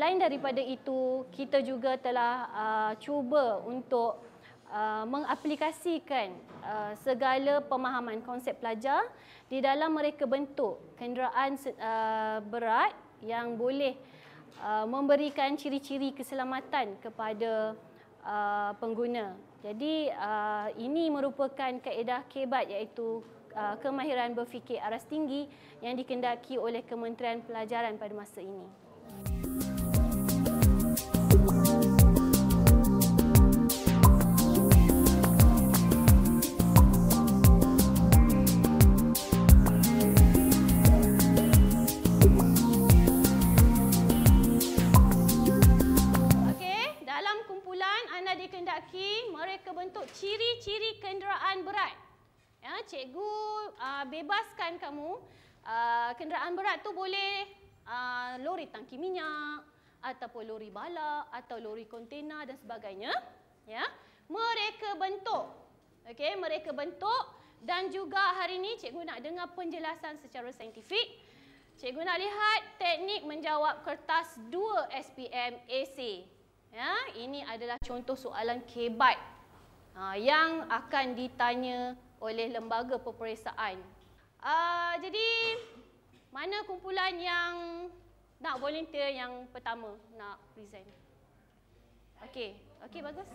selain daripada itu, kita juga telah cuba untuk mengaplikasikan segala pemahaman konsep pelajar di dalam mereka bentuk kenderaan berat yang boleh memberikan ciri-ciri keselamatan kepada pengguna. Jadi ini merupakan kaedah KBAT, iaitu kemahiran berfikir aras tinggi yang dikendaki oleh Kementerian Pelajaran pada masa ini. Okey, dalam kumpulan anda dikendaki mereka bentuk ciri-ciri kenderaan berat. Ya, cikgu bebaskan kamu. Kenderaan berat tu boleh lori tangki minyak ataupun lori balak atau lori kontena dan sebagainya. Ya, mereka bentuk. Okey, mereka bentuk dan juga hari ini cikgu nak dengar penjelasan secara saintifik. Cikgu nak lihat teknik menjawab kertas 2 SPM esei. Ya, ini adalah contoh soalan KBAT yang akan ditanya oleh lembaga peperiksaan. Jadi, mana kumpulan yang nak volunteer yang pertama nak present? Okey, okey, bagus.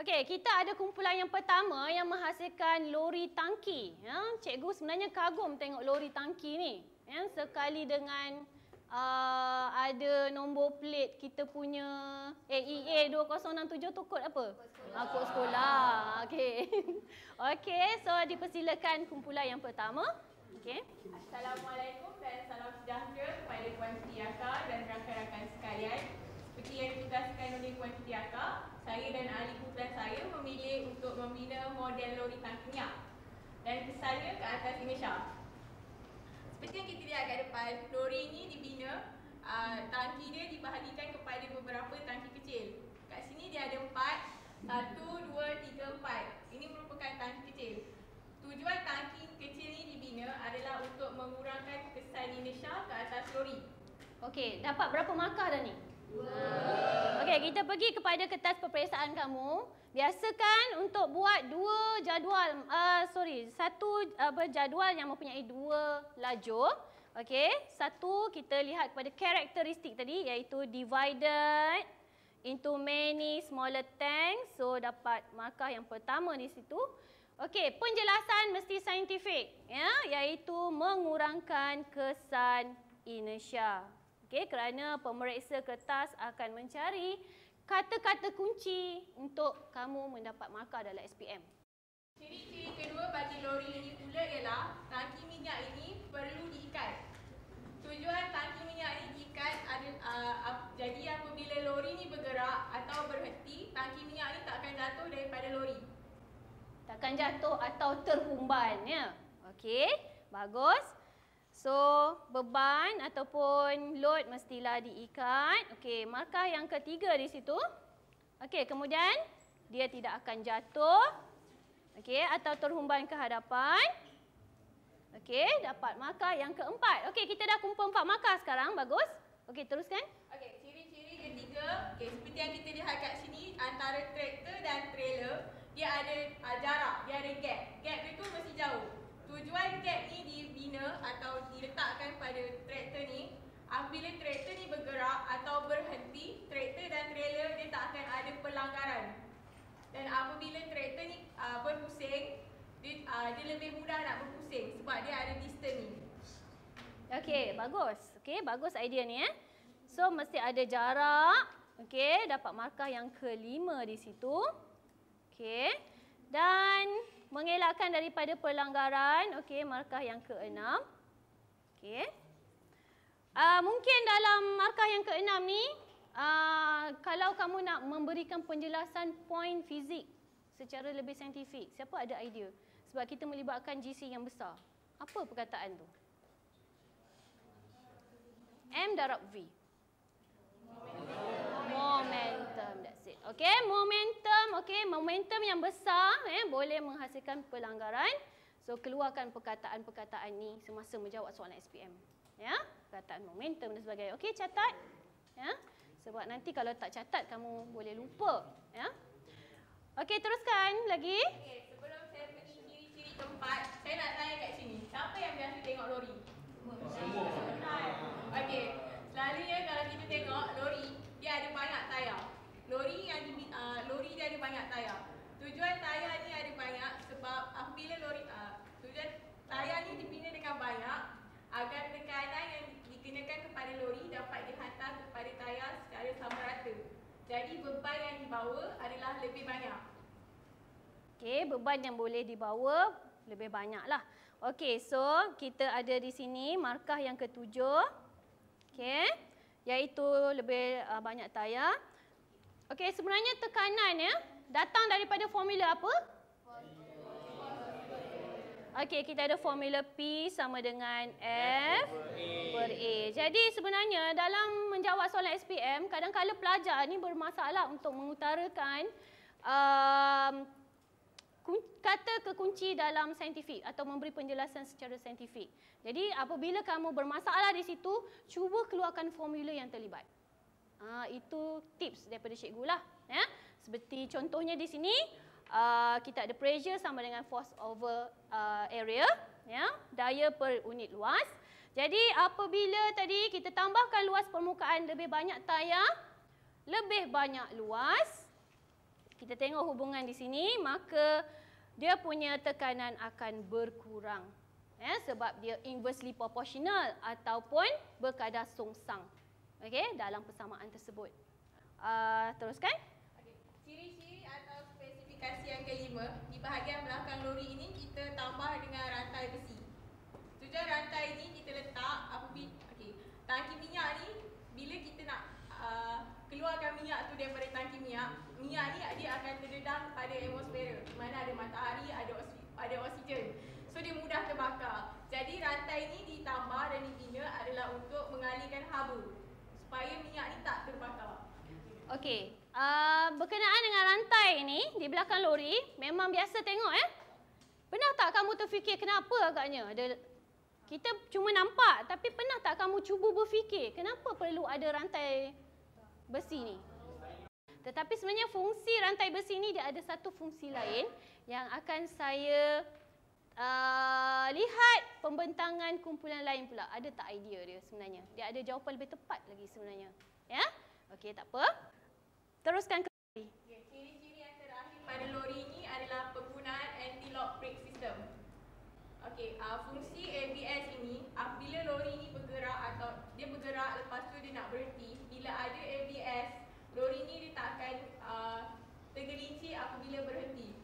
Okey, kita ada kumpulan yang pertama yang menghasilkan lori tangki. Ya, cikgu sebenarnya kagum tengok lori tangki ni. Ya, sekali dengan ada nombor plate kita punya AEA 2067 tu kod apa? Kod sekolah. Okey. Okey, so dipersilakan kumpulan yang pertama. Okey. Assalamualaikum dan salam sejahtera kepada Puan Siti Aka dan rakan-rakan sekalian. Seperti yang ditugaskan oleh Puan Siti Aka, saya dan ahli kumpulan saya memilih untuk membina model lori tangki minyak dan kesannya ke atas Indonesia. Seperti yang kita lihat kat depan, lori ini dibina, tangki dia dibahagikan kepada beberapa tangki kecil. Kat sini dia ada 4, 1, 2, 3, 4. Ini merupakan tangki kecil. Tujuan tangki kecil ini dibina adalah untuk mengurangkan kesan inersia ke atas lori. Okey, dapat berapa markah dah ni? Okey, kita pergi kepada kertas peperiksaan kamu. Biasakan untuk buat satu jadual yang mempunyai 2 lajur. Okey, satu kita lihat kepada karakteristik tadi, iaitu divided into many smaller tanks. So dapat markah yang pertama di situ. Okey, penjelasan mesti saintifik, ya, iaitu mengurangkan kesan inersia. Okey, kerana pemeriksa kertas akan mencari kata-kata kunci untuk kamu mendapat markah dalam SPM. Ciri-ciri kedua bagi lori ini pula ialah tangki minyak ini perlu diikat. Tujuan tangki minyak ini diikat jadi apabila lori ini bergerak atau berhenti, tangki minyak ini tak akan jatuh daripada lori. Takkan jatuh atau terhumban, ya. Okey, bagus. So, beban ataupun load mestilah diikat. Okey, markah yang ketiga di situ. Okey, kemudian dia tidak akan jatuh. Okey, atau terhumban ke hadapan. Okey, dapat markah yang keempat. Okey, kita dah kumpul 4 markah sekarang. Bagus. Okey, teruskan. Okey, ciri-ciri ketiga, seperti yang kita lihat kat sini, antara traktor dan trailer, dia ada jarak, dia ada gap. Gap dia tu mesti jauh. Tujuan gap ni dibina atau diletakkan pada traktor ni, apabila traktor ni bergerak atau berhenti, traktor dan trailer dia tak akan ada pelanggaran. Dan apabila traktor ni berpusing, dia lebih mudah nak berpusing sebab dia ada distance ni. Okey, bagus. Okey, bagus idea ni, So, mesti ada jarak. Okey, dapat markah yang kelima di situ. Okey. Dan mengelakkan daripada pelanggaran. Okey, markah yang keenam. Okey. Mungkin dalam markah yang keenam ni, kalau kamu nak memberikan penjelasan poin fizik secara lebih saintifik, siapa ada idea? Sebab kita melibatkan GC yang besar. Apa perkataan tu? M darab V. Momentum, that's it. Okay, momentum okey, momentum yang besar boleh menghasilkan pelanggaran. So keluarkan perkataan-perkataan ni semasa menjawab soalan SPM. Ya, perkataan momentum dan sebagainya. Okey, catat. Ya. Sebab nanti kalau tak catat kamu boleh lupa, ya. Okey, teruskan lagi. Okey, sebelum saya pergi ciri-ciri keempat, saya nak tanya kat sini. Siapa yang biasa tengok lori? Semua. Okey, selalunya kalau kita tengok lori, dia ada banyak tayar. Lori dia ada banyak tayar. Tujuan tayar ni ada banyak sebab apabila tujuan tayar ni dibina dengan banyak agar tekanan yang dikenakan kepada lori dapat dihantar kepada tayar secara sama rata. Jadi beban yang dibawa adalah lebih banyak. Okey, beban yang boleh dibawa lebih banyaklah. Okey, so kita ada di sini markah yang ketujuh. Okey, iaitu lebih banyak tayar. Okey, sebenarnya tekanan datang daripada formula apa? Okey, kita ada formula P sama dengan F per A. Jadi sebenarnya dalam menjawab soalan SPM, kadang-kadang pelajar ni bermasalah untuk mengutarakan kata kekunci dalam saintifik atau memberi penjelasan secara saintifik. Jadi apabila kamu bermasalah di situ, cuba keluarkan formula yang terlibat. Itu tips daripada cikgu lah. Ya. Seperti contohnya di sini, kita ada pressure sama dengan force over area, ya, daya per unit luas. Jadi apabila tadi kita tambahkan luas permukaan lebih banyak tayar, lebih banyak luas, kita tengok hubungan di sini, maka dia punya tekanan akan berkurang. Ya, sebab dia inversely proportional ataupun berkadar songsang. Okey, dalam persamaan tersebut. Teruskan. Okey, ciri-ciri atau spesifikasi yang kelima, di bahagian belakang lori ini kita tambah dengan rantai besi. Tujuan rantai ini kita letak apabila tangki minyak ni, bila kita nak keluarkan minyak tu daripada tangki minyak ni dia akan terdedam pada atmosfera di mana ada matahari, ada oksigen. So dia mudah terbakar. Jadi rantai ini ditambah dan dibina adalah untuk mengalirkan haba supaya minyak ni tak terbakar. Okey, berkenaan dengan rantai ini di belakang lori, memang biasa tengok Pernah tak kamu terfikir kenapa agaknya kita cuma nampak, tapi pernah tak kamu cuba berfikir kenapa perlu ada rantai besi ni? Tetapi sebenarnya fungsi rantai besi ni dia ada satu fungsi lain yang akan saya lihat pembentangan kumpulan lain pula. Ada tak idea dia sebenarnya? Dia ada jawapan lebih tepat lagi sebenarnya. Ya? Okey, tak apa. Teruskan kembali. Ciri-ciri yang terakhir pada lori ini adalah penggunaan anti-lock brake system. Okey, fungsi ABS ini apabila lori ini bergerak atau dia bergerak lepas tu dia nak berhenti, bila ada ABS, lori ini dia tak akan tergelincir apabila berhenti.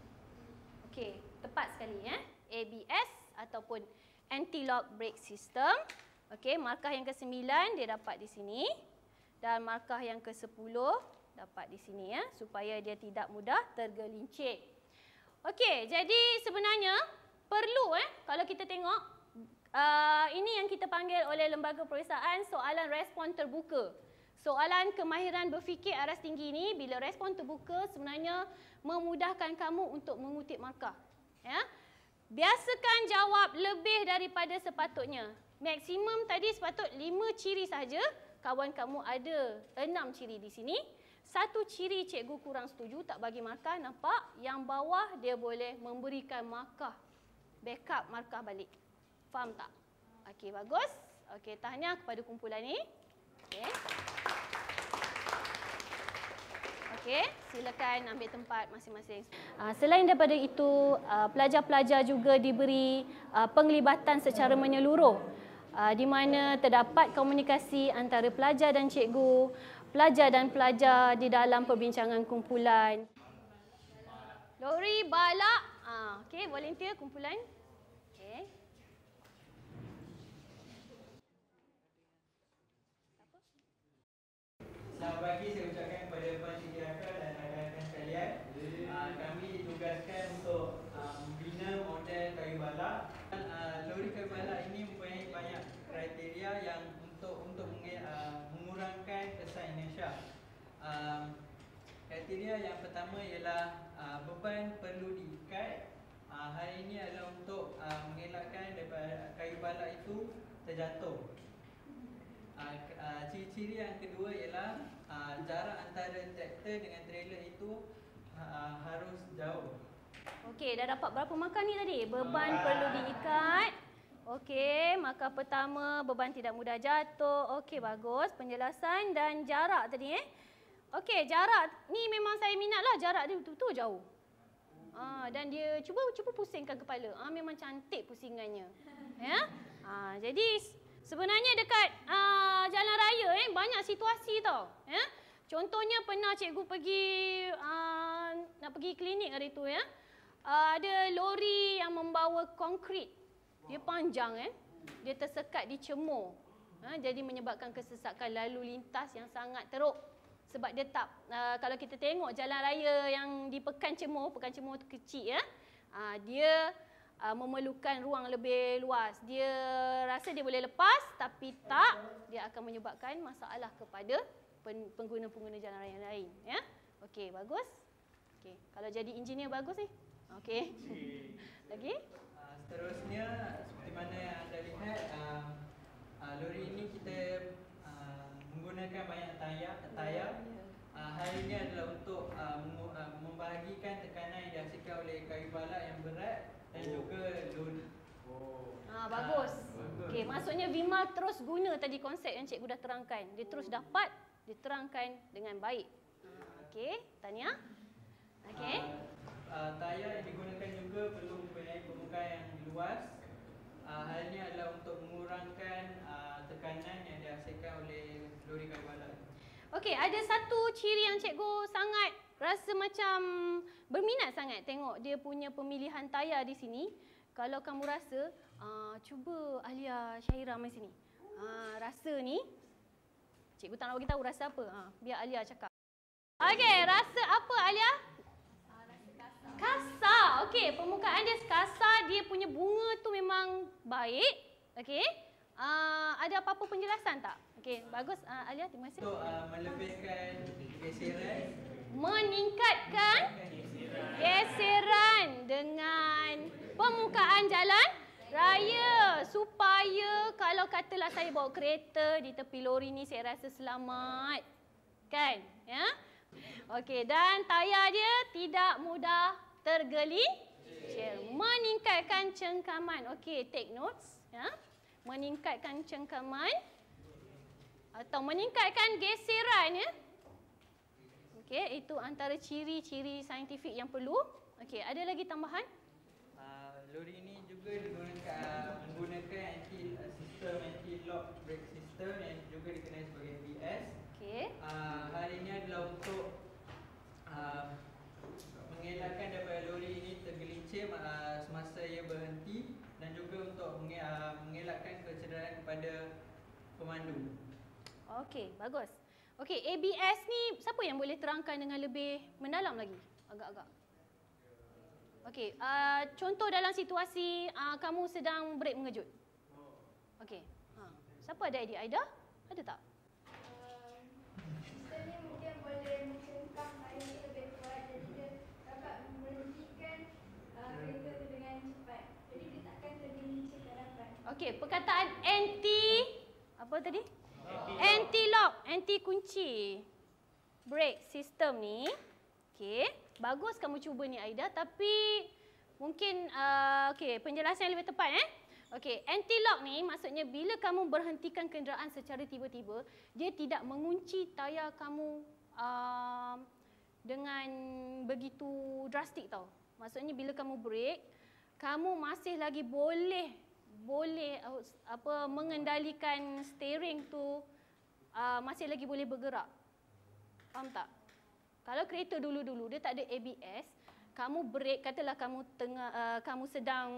Okey, tepat sekali ABS ataupun anti-lock brake system. Okey, markah yang ke-9 dia dapat di sini dan markah yang ke-10 dapat di sini supaya dia tidak mudah tergelincir. Okey, jadi sebenarnya perlu kalau kita tengok ini yang kita panggil oleh lembaga peperiksaan soalan respon terbuka. Soalan kemahiran berfikir aras tinggi ni bila respon terbuka sebenarnya memudahkan kamu untuk mengutip markah. Ya. Biasakan jawab lebih daripada sepatutnya. Maksimum tadi sepatut 5 ciri saja. Kawan kamu ada 6 ciri di sini. 1 ciri cikgu kurang setuju, tak bagi markah. Nampak? Yang bawah dia boleh memberikan markah. Backup markah balik. Faham tak? Okey, bagus. Okey, tahniah kepada kumpulan ni. Okey. Okey, silakan ambil tempat masing-masing. Selain daripada itu, pelajar-pelajar juga diberi penglibatan secara menyeluruh di mana terdapat komunikasi antara pelajar dan cikgu, pelajar dan pelajar di dalam perbincangan kumpulan. Lori balak, okey, volunteer kumpulan. Okey. Selamat pagi, saya ucapkan kepada Puan Siti Raka dan rakan-rakan sekalian. Kami ditugaskan untuk membina model kayu balak. Lori kayu balak ini mempunyai banyak kriteria yang untuk mengurangkan kesan inertia. Kriteria kriteria yang pertama ialah beban perlu diikat. Hal ini adalah untuk mengelakkan daripada kayu balak itu terjatuh. Ciri-ciri yang kedua ialah jarak antara traktor dengan trailer itu harus jauh. Okey, dah dapat berapa markah ni tadi? Beban perlu diikat. Okey, markah pertama beban tidak mudah jatuh. Okey, bagus penjelasan dan jarak tadi Okey, jarak ni memang saya minatlah, jarak dia betul-betul jauh. Dan dia cuba pusingkan kepala. Memang cantik pusingannya. Ya? Jadi sebenarnya dekat jalan raya banyak situasi tau. Ya? Contohnya pernah cikgu pergi nak pergi klinik hari tu ya. Ada lori yang membawa konkrit. Dia panjang dia tersekat di Cemor. Jadi menyebabkan kesesakan lalu lintas yang sangat teruk. Sebab dia tak kalau kita tengok jalan raya yang di Pekan Cemor tu kecil ya. Dia memerlukan ruang lebih luas. Dia rasa dia boleh lepas tapi tak, dia akan menyebabkan masalah kepada pengguna-pengguna jalan raya lain ya. Okey, bagus. Okey, kalau jadi engineer bagus ni. Okey. Lagi? Seterusnya seperti mana yang anda lihat lori ini kita menggunakan banyak tayar. Hal ini adalah untuk membahagikan tekanan yang dihasilkan oleh kayu balak yang berat dan juga lori. Bagus. Okey, maksudnya Vimal terus guna tadi konsep yang cikgu dah terangkan. Dia terus dapat diterangkan dengan baik. Okey, Tania. Okey. Tayar yang digunakan juga perlu mempunyai permukaan yang luas. Hal ini adalah untuk mengurangkan tekanan yang dihasilkan oleh lori kayu balak. Okey, ada satu ciri yang cikgu sangat rasa macam berminat sangat tengok dia punya pemilihan tayar di sini. Kalau kamu rasa, cuba Alia Syahira mai sini. Rasa ni, cikgu tak nak bagi tahu rasa apa. Biar Alia cakap. Okey, rasa apa Alia? Kasar. Okey, permukaan dia kasar, dia punya bunga tu memang baik. Okey. Ada apa-apa penjelasan tak? Okey, bagus. Alia, terima kasih. Untuk melebihkan geseran. Meningkatkan geseran dengan permukaan jalan raya supaya kalau katalah saya bawa kereta di tepi lori ni saya rasa selamat. Kan? Ya? Okey, dan tayar dia tidak mudah tergelincir. Meningkatkan cengkaman. Okey, take notes ya. Meningkatkan cengkaman atau meningkatkan geseran ya. Okey, itu antara ciri-ciri saintifik yang perlu. Okey, ada lagi tambahan? Lori ini juga menggunakan sistem anti-lock brake system yang juga dikenali sebagai ABS. Okey. Hal ini adalah untuk mengelakkan daripada lori ini tergelincir semasa ia berhenti dan juga untuk mengelakkan kecederaan kepada pemandu. Okey, bagus. Okey, ABS ni siapa yang boleh terangkan dengan lebih mendalam lagi? Agak-agak. Okey, contoh dalam situasi kamu sedang brek mengejut. Okey. Siapa ada idea? Aida? Ada tak? Sistem ni mungkin boleh mencengkam air lebih kuat jadi dia dapat memberhentikan kereta tu dengan cepat. Jadi dia takkan tergelincir ke hadapan. Okey, perkataan anti apa tadi? Anti-lock, anti kunci brake system ni. Okey, bagus kamu cuba ni Aida, tapi mungkin okey, penjelasan yang lebih tepat Okey, anti-lock ni maksudnya bila kamu berhentikan kenderaan secara tiba-tiba, dia tidak mengunci tayar kamu dengan begitu drastik tau. Maksudnya bila kamu brake, kamu masih lagi boleh mengendalikan steering tu, masih lagi boleh bergerak. Faham tak? Kalau kereta dulu-dulu dia tak ada ABS, kamu brake, katalah kamu kamu sedang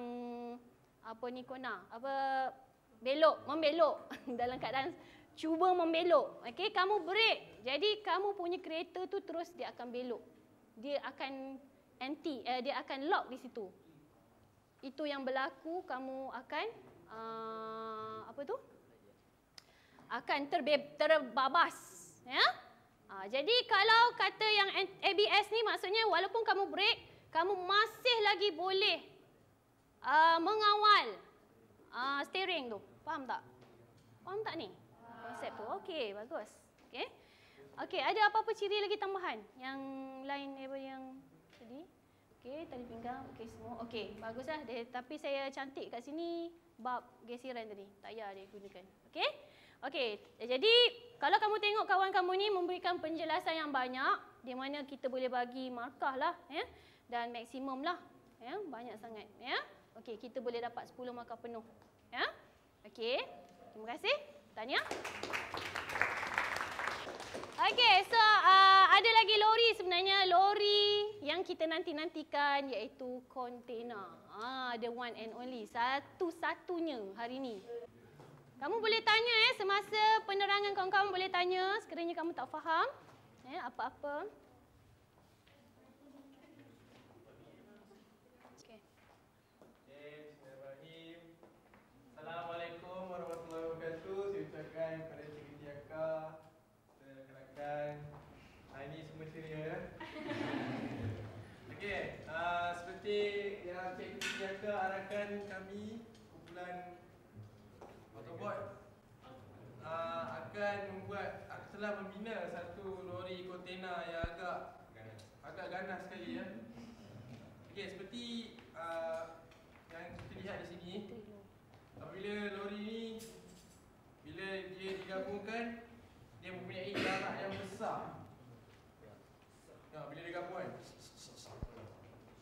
membelok dalam keadaan cuba membelok. Okey, kamu brake. Jadi kamu punya kereta tu terus dia akan belok. Dia akan dia akan lock di situ. Itu yang berlaku, kamu akan akan terbabas, ya. Jadi kalau kata yang ABS ABS ni maksudnya walaupun kamu brake, kamu masih lagi boleh mengawal steering tu. Faham tak? Faham tak ni? Konsep tu. Okey, bagus. Okey. Okey, ada apa-apa ciri lagi tambahan? Yang lain daripada yang tadi? Okey, tali pinggang. Okey, semua. Okey, baguslah. Tapi saya cantik kat sini bab gesiran tadi. Tak payah dia gunakan. Okey? Okey, jadi kalau kamu tengok kawan kamu ni memberikan penjelasan yang banyak di mana kita boleh bagi markah lah, ya, dan maksimum lah, ya, banyak sangat, ya. Okey, kita boleh dapat 10 markah penuh, ya. Okey, terima kasih. Tanya. Okey, so ada lagi lori sebenarnya, lori yang kita nantikan iaitu kontainer. The one and only, satu-satunya hari ni. Kamu boleh tanya semasa penerangan kawan-kawan boleh tanya sekiranya kamu tak faham apa-apa. Okey. Bismillahirrahmanirrahim. Assalamualaikum warahmatullahi wabarakatuh. Saya ucapkan kepada Cikgu Tiaka, rakan-rakan. Ini semua ceria ya. Okey, seperti yang Cikgu Tiaka arahkan kami, kumpulan Autobot akan telah membina satu lori kontena yang agak ganas sekali ya. Okey, seperti yang kita lihat di sini, apabila lori ni bila dia digabungkan, dia mempunyai jarak yang besar. Bila dia gabung kan,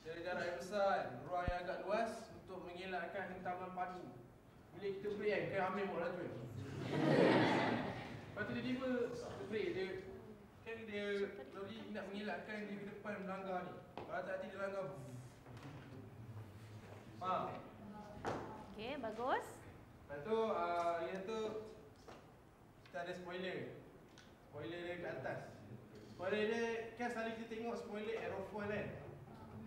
dia ada jarak yang besar, ruang yang agak luas untuk mengelakkan hentaman padu. Bila kita break kan ambil bawa laju kan. Lepas tu dia tiba break dia. Kan dia lori nak mengelakkan dia ke depan melanggar ni. Kalau tak dia langgar. Faham? Okey, bagus. Lepas tu yang tu kita ada spoiler. Spoiler dia kat atas. Spoiler dia kan selalu kita tengok spoiler aerofoil kan.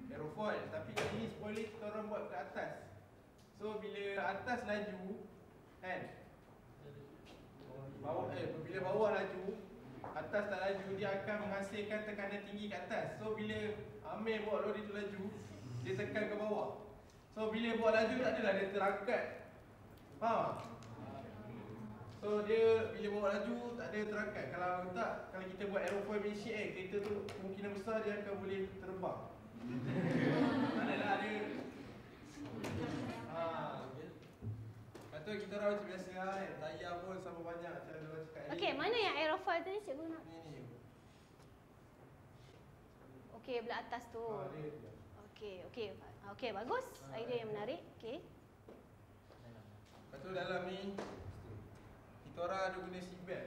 Aerofoil, tapi kali ni spoiler kita orang buat kat atas. So bila atas laju kan, bila bawah laju, atas tak laju, dia akan menghasilkan tekanan tinggi kat atas. So bila Amir bawa lori tu laju, dia tekan ke bawah. So bila bawa laju tak adalah dia terangkat. Faham? So dia bila bawa laju tak ada terangkat. Kalau tak, kalau kita buat aerofoil machine kereta tu kemungkinan besar dia akan boleh terbang. Tak adalah dia. Lepas tu kita orang macam biasa kan, tayar pun sama banyak macam orang cakap ni. Okey, mana yang aerofoil tadi cikgu nak? Ni. Okey, belah atas tu. Dia. Okey, bagus. Idea yang menarik. Okey. Lepas tu dalam ni kita orang ada guna seatbelt.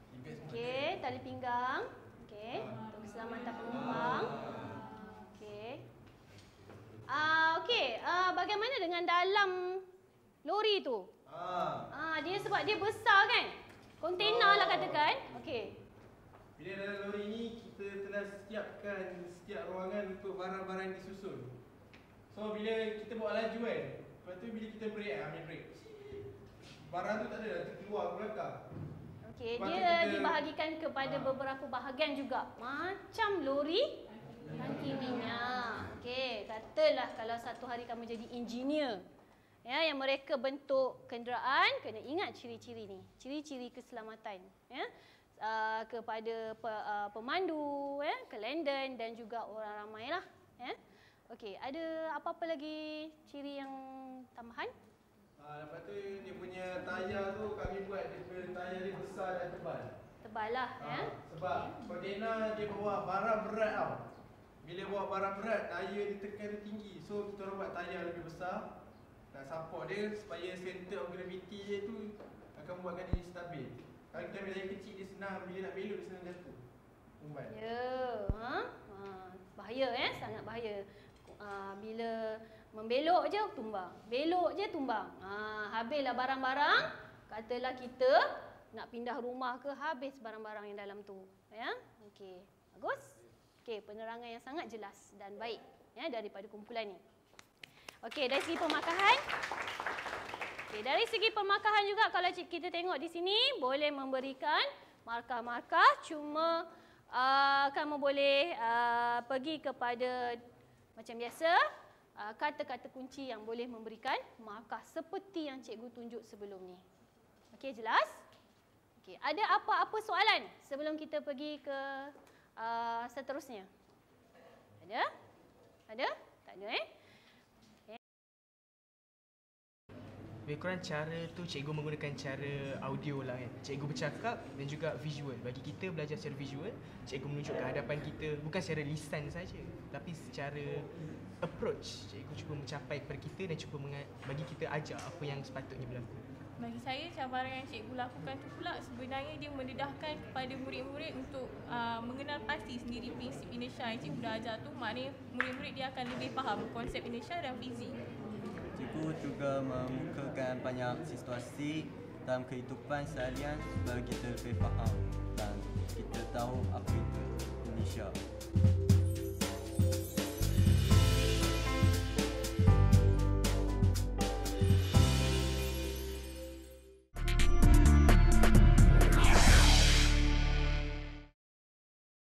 Seatbelt semua. Okey, tali pinggang. Okey, untuk keselamatan penumpang. Okey. Okey, bagaimana dengan dalam lori tu? Dia sebab dia besar kan? Kontainer lah katakan. Okey. Bila dalam lori ni kita telah siapkan setiap ruangan untuk barang-barang disusun. So bila kita bawa laju kan, lepas tu bila kita brake, ambil brake, barang tu tak ada dah terkeluar ke belakang. Okey, dia dibahagikan kepada beberapa bahagian juga. Macam lori tangki minyak. Okey, katalah kalau satu hari kamu jadi engineer, ya, yang mereka bentuk kenderaan, kena ingat ciri-ciri ni, ciri-ciri keselamatan, ya, kepada pemandu, ya, kelenden dan juga orang ramai lah, ya. Okey, ada apa-apa lagi ciri yang tambahan? Lepas tu dia punya tayar tu kami buat dia punya tayar dia besar dan tebal. Tebal lah, ya. Sebab kontena dia bawa barang berat tau. Bila bawa barang berat, tayar dia tekan dia tinggi. So kita orang buat tayar lebih besar nak support dia supaya center of gravity dia tu akan buatkan dia stabil. Kalau kita ambil tayar kecil dia senang, bila nak belok dia senang jatuh. Umbat. Ya, bahaya, sangat bahaya. Bila membelok je tumbang, belok je tumbang. Habislah barang-barang. Katalah kita nak pindah rumah ke, habis barang-barang yang dalam tu, ya. Okey, bagus. Okey, penerangan yang sangat jelas dan baik, ya, daripada kumpulan ni. Okey, dari segi pemakahan. Okey, dari segi pemakahan juga kalau kita tengok di sini boleh memberikan markah-markah, cuma kamu boleh pergi kepada macam biasa kata-kata kunci yang boleh memberikan markah seperti yang cikgu tunjuk sebelum ni. Okey, jelas? Okey, ada apa-apa soalan sebelum kita pergi ke seterusnya? Ada? Ada? Tak ada Lebih kurang cara tu cikgu menggunakan cara audio lah kan. Cikgu bercakap dan juga visual. Bagi kita belajar secara visual, cikgu menunjuk ke hadapan kita bukan secara lisan saja, tapi secara approach. Cikgu cuba mencapai kepada kita dan cuba bagi kita ajar apa yang sepatutnya berlaku. Bagi saya, cabaran yang cikgu lakukan tu pula sebenarnya dia mendedahkan kepada murid-murid untuk mengenal pasti sendiri prinsip inersia yang cikgu dah ajar tu. Maknanya murid-murid dia akan lebih faham konsep inersia dan fizik. Cikgu juga memukakan banyak situasi dalam kehidupan seharian supaya kita lebih faham dan kita tahu apa itu inersia.